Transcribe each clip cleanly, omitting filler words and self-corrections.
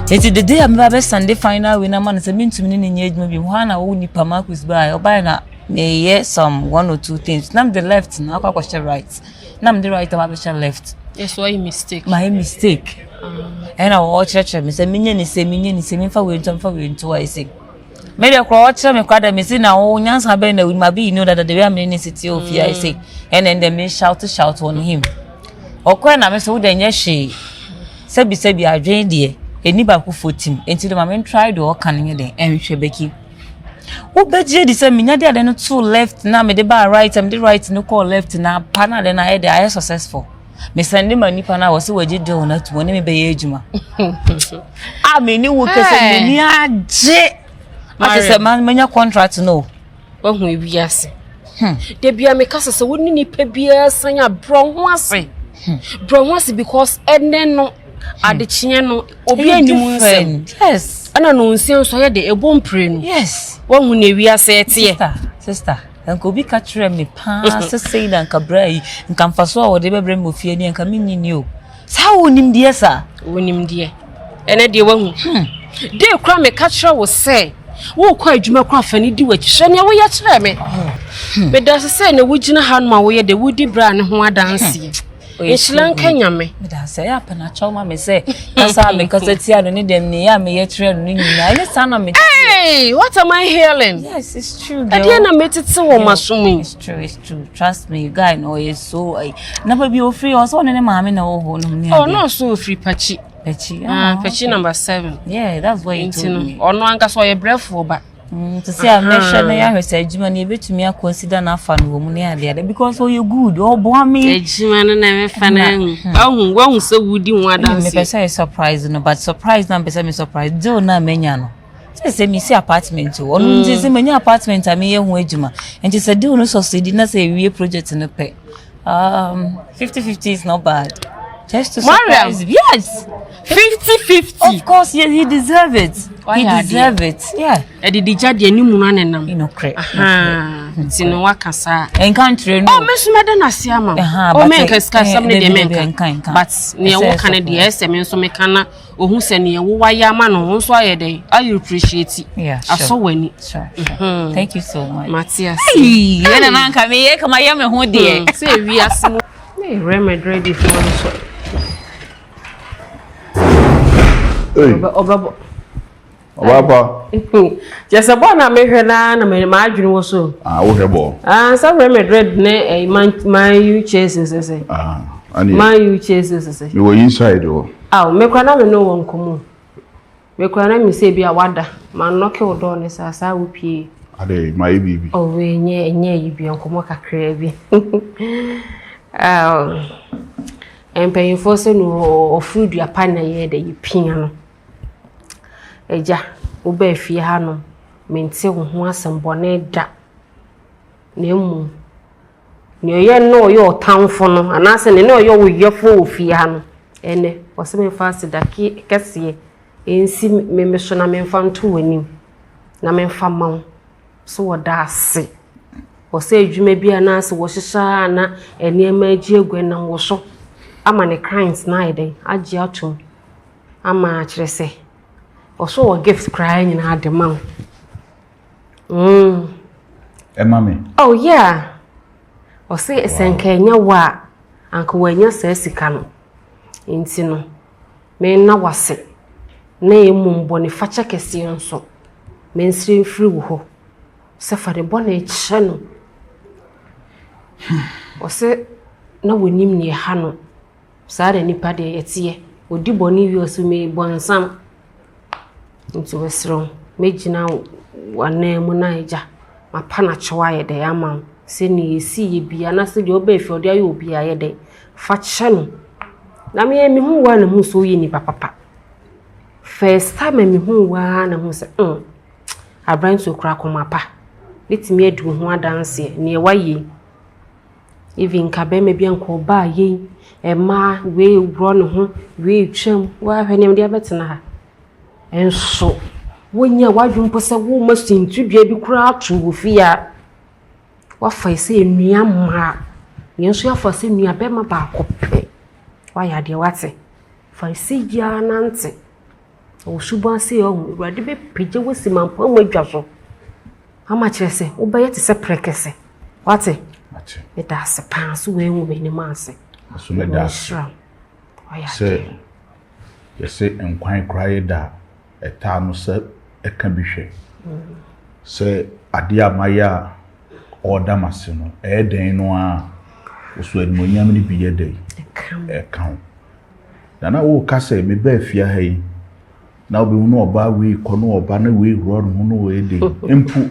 It's the day I'm best Sunday final when a man is a mean to me in age maybe one or only Pamarcus by or by now may some 1 or 2 things. Now the left now question right. Now the right of left. Yes, why mistake? My mistake. And I watch church me say minion is me for we jump for we into I say. Maybe a crowd me quite me say now nyans have been with my be know that the way I'm in the city of here I say. And then they may shout on him. Or when I so then yes she said I drained dear. Eniba ku fotim enti the mama try do kan ye den enhwe Becky wo beje di se minya de no two left na me de ba right am de right no call left na pa na de na ye de I successful me send ma nipa na wo se waji de ona to ne me be ye ejuma a me ni wo kese me ni age ate se man menya contract no wo hu ewiase de bia me kasa se wo ni nipa bia sanya bro ho ase because enen no adechie no obi animu nsem yes ana no nsem so ye de ebompre no yes wo hu na wi ase tie sister enko bi ka kire me pa se na nka brai nka mfaso a wo de bebre mo fie ni nka minni ni o sa wonim de sa wonim de ene de wo hu de kra me ka kire wo se wo kwa adwuma kwa fani di wachire ne wo ye kire me be da se na wo gina ha no ma wo ye de wudi bra ne ho adanse Eshilan Kenya me. Da say ya pana choma me say kasa me kasa tia no ni dem ni ya me ye tire no ni nyina. Any sana me. Hey, what am I hearing? Yes, it's true. Ade na metete wo masumi. It's true. Trust me, you guy know is so never be free or so ne ma me na wo ho no ni. Oh, no so free pachi. Pachi number 7. Yeah, that's what you told me. Ono anka so ye brefo ba. To say I mention ya hwese adwuma na ebetumi akonsida na afa no mu ne ade because you good oh boy me adwuma na me fa na wahu so wudi ho adanse me pesa surprise no but surprise na pesa me surprise do na menya no say me see apartment o no say menya apartment am ye ho adwuma enti say do no succeed na say we project no pe 50-50 is not bad. Just to surprise. Mariam. Yes. 50-50. Of course, yeah, he deserve it. He deserve it. Yeah. E di jade ni mu na nenam. You know, correct. Tino wakasa. En country no. Oh, me so meda na sia ma. Oh, me nka ska sam ne de menka. But ne wo kan de ese me so me kana ohun se ne wo wa ya ma no so ayede. I appreciate it. Yeah. Aso wani. Sure. Thank you so much. Matthias. Hey, na nanka me ye kama ya me ho de. Say wi asimo. Me ready for so. Obaba. Just a bona me hwena na me ma adwene wo so. Wo hwebo. Some red ne my you chases say. Ani. My you chases say. Me were inside o. Me kwa na me no won komo. Me kwa na me say bia wada. Ma knock your door ne sa wo pie. Ade my bibi. Oh we nye yi bia komo kakra bi. Empanyfo se no ofrudu apana ye de yipia no. Eja wo ba fie ha no mente wo ho asembone da na emu ne oye no oye otamfo no anase ne oye wo yefo ofie ha no ene wo se me fa se da kese ensi me so na me fa nto wani na me fa ma so wo da ase wo se adwuma bi anase wo hyehya na ene ma agi egwe na wo so ama ne clients na ide agi atom ama akire se also a gift crying in her demand. Mami. Oh yeah. Or say a Kenya wa Uncle Wenya says Sikano. Intino. Men na was it. Nay mum bonifacia casion so. Men stream through ho. Suffer the bonnet channel. Or say no we nim near Hano. Sad any paddy at ye. Would do bonivious who may bon some. Into Westron, Majina one name Munaija, my panachaway de amam, sending see ye be an acid your bay for there you be a day. Fat channel. Now me who one who so ye papa. First time me who one and who said, I bring to crack on my pa. Let me do one dance near why ye. Even Cabe may be uncle by ye, and ma we run home, we chum, why her name dear better. And so, when your wife won't possess a woman to be able to cry to fear. What I say, Miam, you shall foresee me a bema back. Why are you what's it? For I see ya, Nancy. o suban se o urade be pije wosi mampo mo adwa so ama kire se wo be yete se prekese wate it has pass we wo be ni manse so me da se ye se enkwan kraye da eta no se eka bi hwe se ade amaya oda mase no den no a so admonyam ni bi ye dai eka na wo ka se me ba afia ha yi na obi hu no oba we kono oba na we ro no no we de empu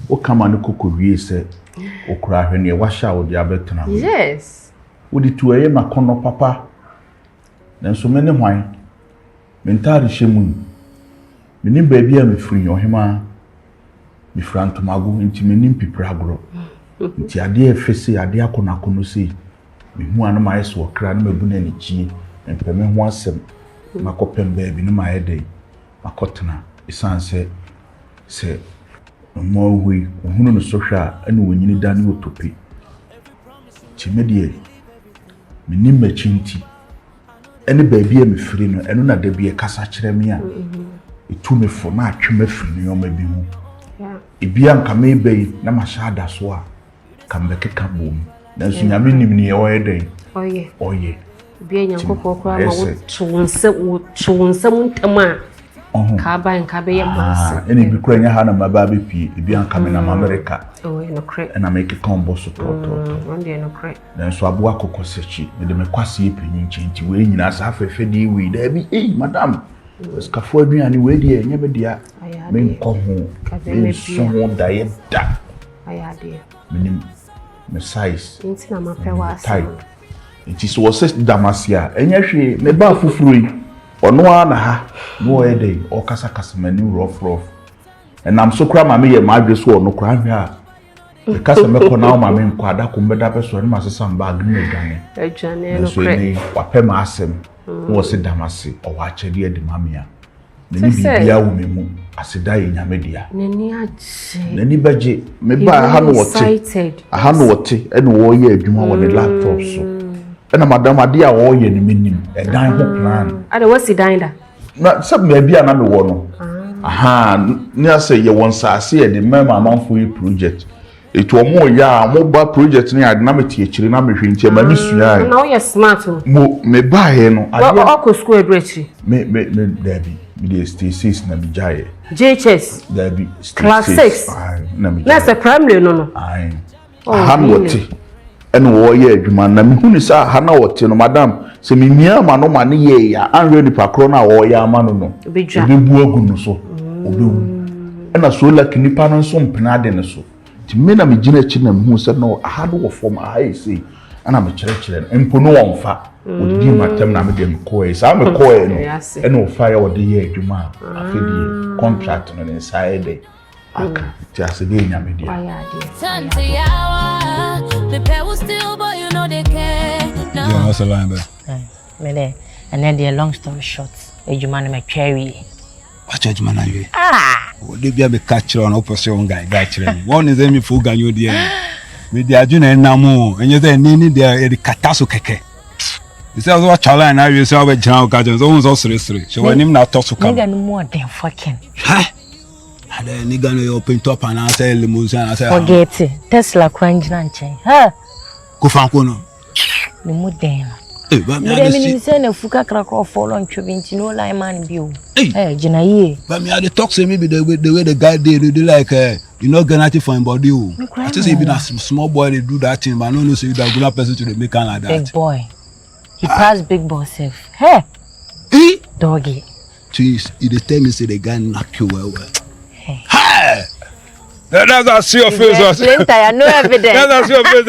o kama ne kokowie se okura hwe ne wa sha wo de abetena yes wo di tuaye makono papa nanso me ne hwan mentari hyemu menim baabi a mefiri ohema mi frantomago nti menim pipragro nti ade efese ade akonakono sei me hu anu ma yeso okra na mabu na ni chie mpeme ho asem makopem baabi no ma yedai makotena isanse se mo hui ohunu no sohwa anu wonyini da ne otopi chimedie menim machinti ene baabi a mefiri no eno na da bi e kasa kire me a etu me fo na atwe mafiri no ma bi hu ebia nka me bai na mashada so a kambekeka bom na nso nyame nim ne ye den oye bia nyankopɔ kora ma wo twonse muntama ka ba nka be ye mase ene bi kora nya ha na maba be pie ebia nka me na America no kre na make combo so toto onde no kre na nso abo akokɔ sechi me de me kwase epanyi nkyenti we nyina sa afefe de we da bi madam skafo aduane we de enye be dia me nkɔ ho me so ho da ye da ayade menim me size nti na mapɛ wa asa nti so wose damasia enye hwe me ba fufuru yi ono a na ha no e dey o kasa kasa mani rough enam so kra ma me ye ma adwe so ono kra hwe a e kasa me ko na o ma me nkɔ ada ko mbeda be so ne ma sesa bag ne adwane no kre ni wapɛ ma asem no wose damasi o wa kyede de mamia nani bibia wo me mu aseda ye nyame dia nani agye nani baje me ba ha no wote ene wo ye adwuma wo ne laptop so ena madam ade a wo ye ne menim edan ho plan ade wasi dan da na sab me bia na me wo no ni ase ye won sa ase ye de mema amanfo yi project etu omo ya mo ba project ni ade na me tie kire na me hwe ntia ma mi sua na wo ye smart mo me ba he no ade o school edrechi me Debbie me stay 6 na me jaye JHS Debbie class 6 na me na se primary no ai wote ene wo ye adwuma na me huni sa ha na wote no madam se me mia ma no ma ne ye ya anre ni pakro na wo ya ma no obi bu agu no so obi wu ena so la kinipa no so mpena de ne so ti me na me gina chi na me hu se no ha do wo form ai sei ana me kire empo no wonfa odi matem na me de me koe sa me koe no ena o fa ya wo de ye adwuma afedi contract no inside aka ti asede nyame dia the pair will still but you know they care no yeah what's the line there me there and then the long story short adwuma no me Kyerewaa what adwuma na you o de bia be catch on opposition guy kire me one is me fu ganyo dia me dia adwuna na mo enye say ni dia e kataso keke you say what challenge na you say we jina o ka so so sere she wanim na to so kam nigga no more than fucking ada nigga no you open top and say limousine and say forget it Tesla kwanjina nchen ha ko fanko no ni muden ba mi ade mi say na fuka krakro follow ntwe nti no line man bi o jina ye ba mi ade talk say maybe the way the guy dey like you know get nothing for him body o I just say be that small boy they do that thing but no know say you that good person to the make am like that big boy he pass big boy self doggy jeez he dey tell me say the guy knock you well hey that's I see your face later I know evidence that's I see your face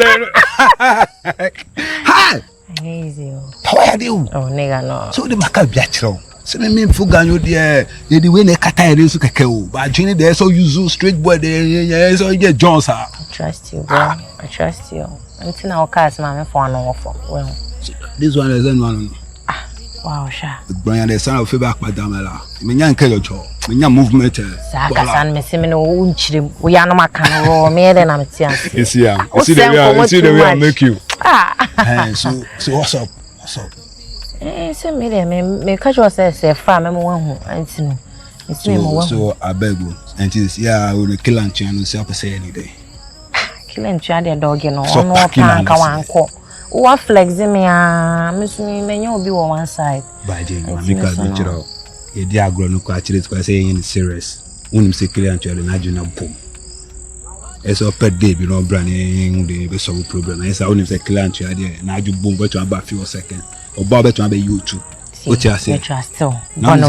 hi easy how are you nigga no so the maka bia kiro se me fu ganyo de the way na kata ere so keke o ba jini there so use straight boy there so get Jones I trust you bro I trust you until now cars ma me for no for well this one is one wow sha Brian the son of feedback madamela me nya nke yojo me nya movement saka san me se me no unchire wo ya no maka no ro me de na me tia you see the way I make you so what's up Say me there, me catch yourself say farm me one anti no. It's me mo. So I beg you. And this we will kill and channel say say any day. Kill and try the dog no pan ka wan ko. What flexing me me nyo be one side. By the make a picture. E dia agro no kwa chire kwa say in serious. Unim say kill and channel na juna boom. Eso per day be no brand in be solve problem. Yes, I unim say kill and channel there na ju boom but to about few seconds. Oba bet to be YouTube. What you say? Still. One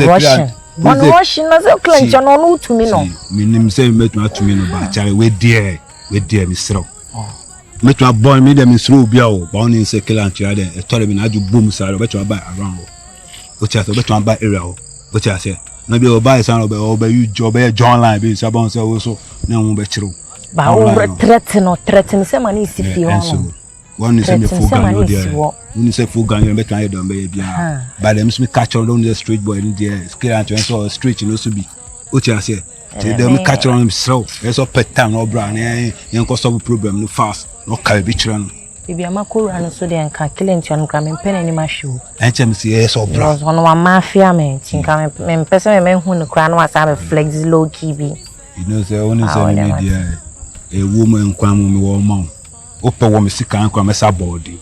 Russian as a clench no to me no. Me say me to me no ba chare we there me sro. Me to boy me dem sro bia o ba oni say kill and channel there. E tore me na ju boom side bet to buy around. What you say? Bet to buy area o. What you say? No be buy san obe you job e John line be say bon say so na won be chiro. Ba o threaten say man is fi o. One is me full gang there. One is full gang you better don be bia. But them me catch on the street boy in there. Skill and so street you know so be. What you say? Them catch on him slow. There's up pet town no bra na yen cause solve problem no fast. No carry be chira no. Bibi amakuru anu so dey nka kilent you nka me pen ani ma show. Enchem say yes or bra. Was one wa mafia me tinka me person me hu no kra no asa be flex low key be. You know say one is me there. A woman kwam me wo mom. Open wo me sika anko amesa body.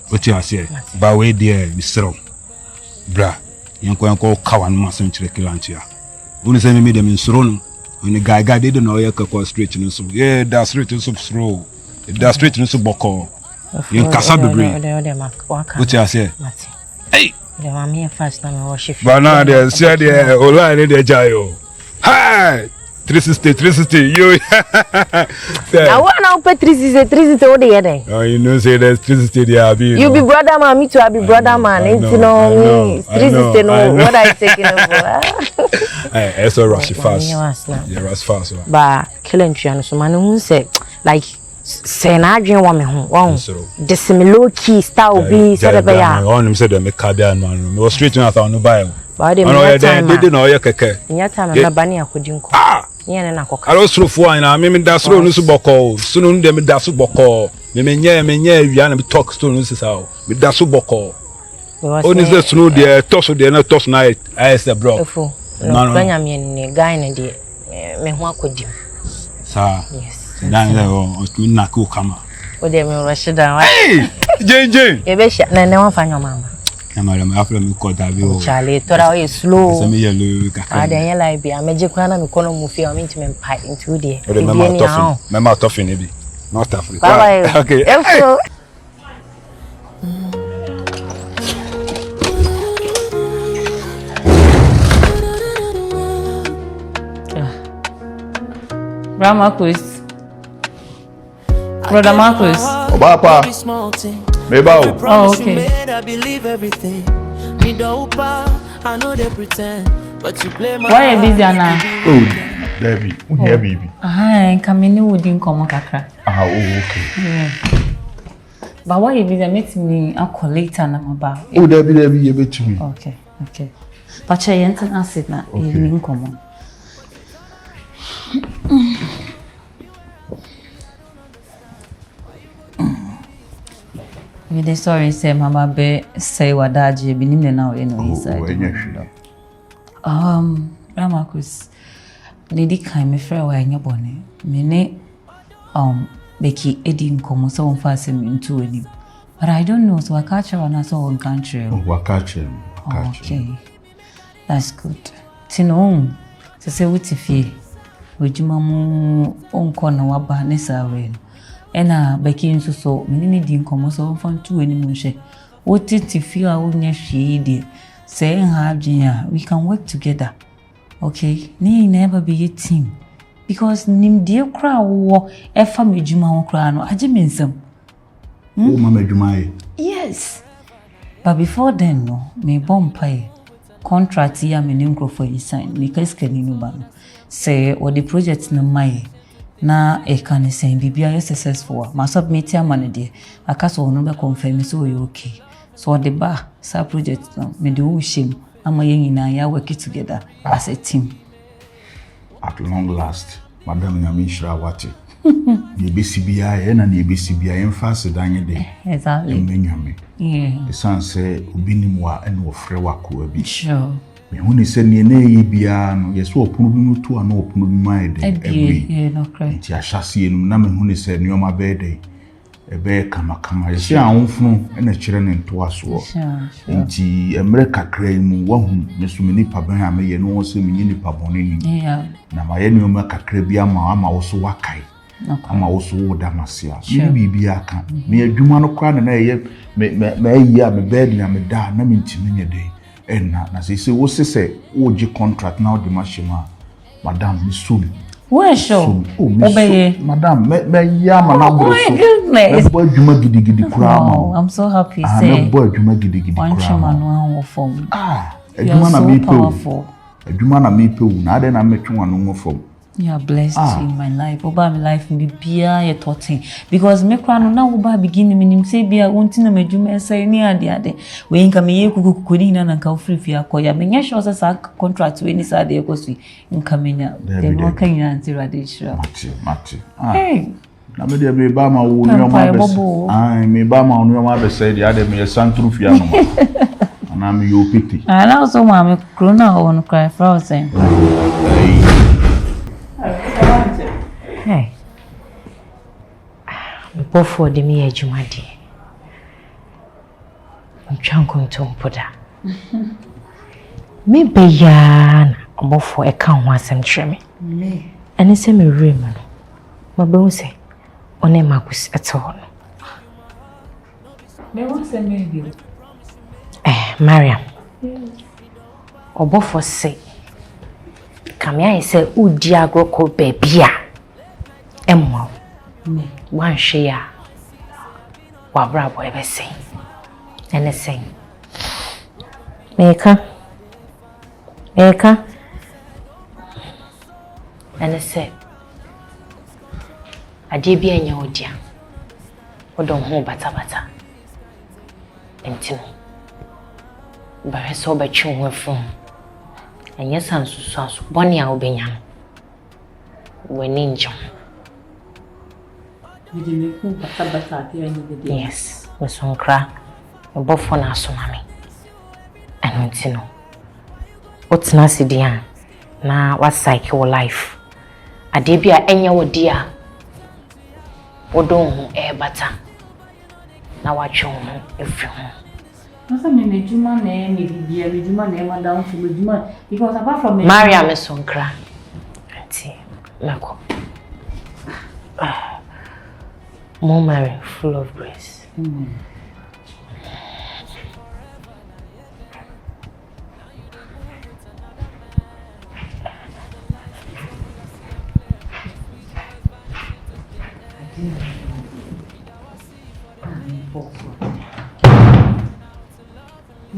What you say? Ba we there Mr. Bra. Yanko kawan ma so nchire kilantia. Woni say me dem nsoro no. Oni guy dey do no ye kakọ straight no so. Yeah, that straight so slow. That straight no so boko. Yin kasa bebre. What you say? Hey. The one me fast na me worship. Ba na dey see dey online dey jayo. Hi. 360 you I want now pay 360 what dey there. Oh, you know say there's 360 there be. You be brother man, me too I be brother man. Ain't no me 360 no what I taking over. Eh, so rush fast. Yeah, rush fast. Ba killing you so man who say like say na adwen wo me ho won the similar key style be said be ya. On him said me kabia man. Me was straight na ta no buy. Ba dey me time. Dey no ye keke. Nya time na bani akodi nko. Nya na akoka. Alo srofo an na me da sro no so boko. Sunu dem da so boko. Me nya awia na me talk stone no sisa o. Me da so boko. Oni se sunu dey toss dey na toss na I say bro. No banya me ni guy na dey me ho akodi. Sa. Yes. Dan o na ko kama. O dey me rush down. Hey! JJ. E be sha na wan fa nyo mama. Mariam after me call that we Charlie tora o slow. Say me yellow kaka. Ada yen like be ameje kwa na me kono mu fi o me ntime mpa into there. Me ma tough ni bi. Not Africa. Bye. Okay. Marcus. Brother Marcus. Obapa. Meba. Oh, okay. Why are you busy now? Oh, Debbie, we hear baby. Ah, Kamini wouldn't come kakra. Ah, oh, okay. Yeah. But why you busy? Meet me a later na maba. Oh, Debbie, you bet me. Okay. But I enter and sit na evening come. We dey sorry say mama be say wadaji bi nim na we no inside. Marcus. Lady kan me frɛ wa anya bone. Me ne Becky edi nkomo so on fast me into ani. But I don't know so I catch her na so on country. Oh, catch him. Okay. That's good. Tino say wuti fie. Ojuma mu onko na waba ne sawe. Ena Becky nso so me ne di nkomo so on fan tu ani mu hye. Woti ti fie a wonya hwie de. Say ha adwen we can work together. Okay, ni never be a team because nim die kra wo e fa medjuma wo kra no age mensam. Oh mama djuma. Yes. But before then no, me bomb pay contract ya me nim for you sign me ka skani no ba no. Say o the project no mai na e kan say bibia you successful. Ma submit ya man de aka so no be confirm so you okay. So the bar sa project no me do shame. Ama yengina ya work together as a team. At long last, Madam Nyamishra Wati. ne besibia ye na ne besibia ye mfa sedanye de exactly menyame yeah esanse obi nim wa ene ofre wako abi sure me huni se ne na ye bia no yeso opono bi mutu ana opono bi mai de every yeah no correct ti ahase enum na me huni se nioma be de ebe kama yesi anwofunu ene kire ne ntoaso nti emre kakra mu wahu mesumini paban ha me ye no se menyi ni pabone ni yeah na ma ye nioma kakra bi ama wo so wakai ama wo so wo damasia ni bibia aka me adwuma no kwa na ye me yi a me bed na me da na me ntimi nye de na se wo se wo gi contract na wo de machima madam mi sum where sure obey madam me ya mana bro so me boy adwuma gidigidi kura ma I'm so happy say me boy adwuma gidigidi kura ma no form adwuma na me pe adwuma na me pe na ade na metwe wano ngo form you are blessed in my life oba my life me bia ye totin because me kwa no na oba begin me nim say bia wonti na madwuma ese ni ade we nka me ye kukukuri na nka ofrifi akoya me nya sure say contract we ni sa de ekosi nka me nya de no kan nya anti rade shira mati na me de me ba ma wo nyoma me ba ma wo nyoma be say de ade me santru fia no ana me yo piti ana so ma me krona on cry frozen hey before the me ejumadi mchankonto poda me beya na before e kan ho asem kyereme me ene se me rem no mabe se one makus eto no me won se me bi Mariam obofo se kamia ise udi agroko bebia emmo wan hwe ya wabra boy be sen ene sen meka ene se ade bia nya odia odon ho bata entino ba so ba chunwe fun enye sansusu aso boni a obenya no wani njo bidi me ku bata ati anyi bidi yes we sonkra obofo na aso mame anotino otina sidia na what cycle life ade bia enye wodi a wodon ho bata na watwe ho efri ho Nasa me juma na me bibia me juma na madam to me juma because apart from Mariam sonkra auntie mako more Mary full of grace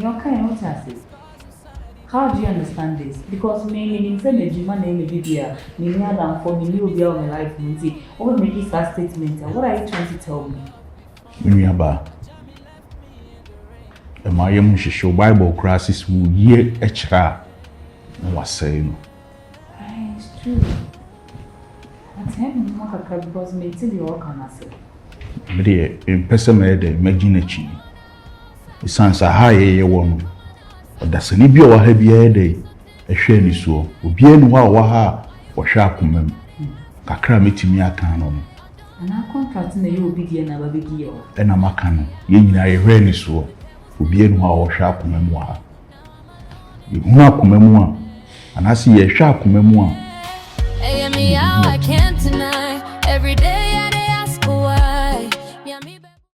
Okay, what I say? How do you understand this? Because me say me juma na me bibia, me ni adam for me new be of my life nti. Over make this statement. What are you trying to tell me? Me aba. E ma yem hwehwe Bible classes wo ye ekira na wasai no. It's true. But him no kakra because me tell you all can say. Me dey in person me dey imagine chi. Isansa ha ye wono odasani bi o ha bia dey ehwe ni so obi anu ha wa ha wo hwa akomam kakra metimi aka no ana contract na ye obi die na ba begi yo ena maka no ye nyina ye hwe ni so obi anu ha wo hwa akomam wa ha hu akomam a anasi ye hwa akomam a I can't deny every day I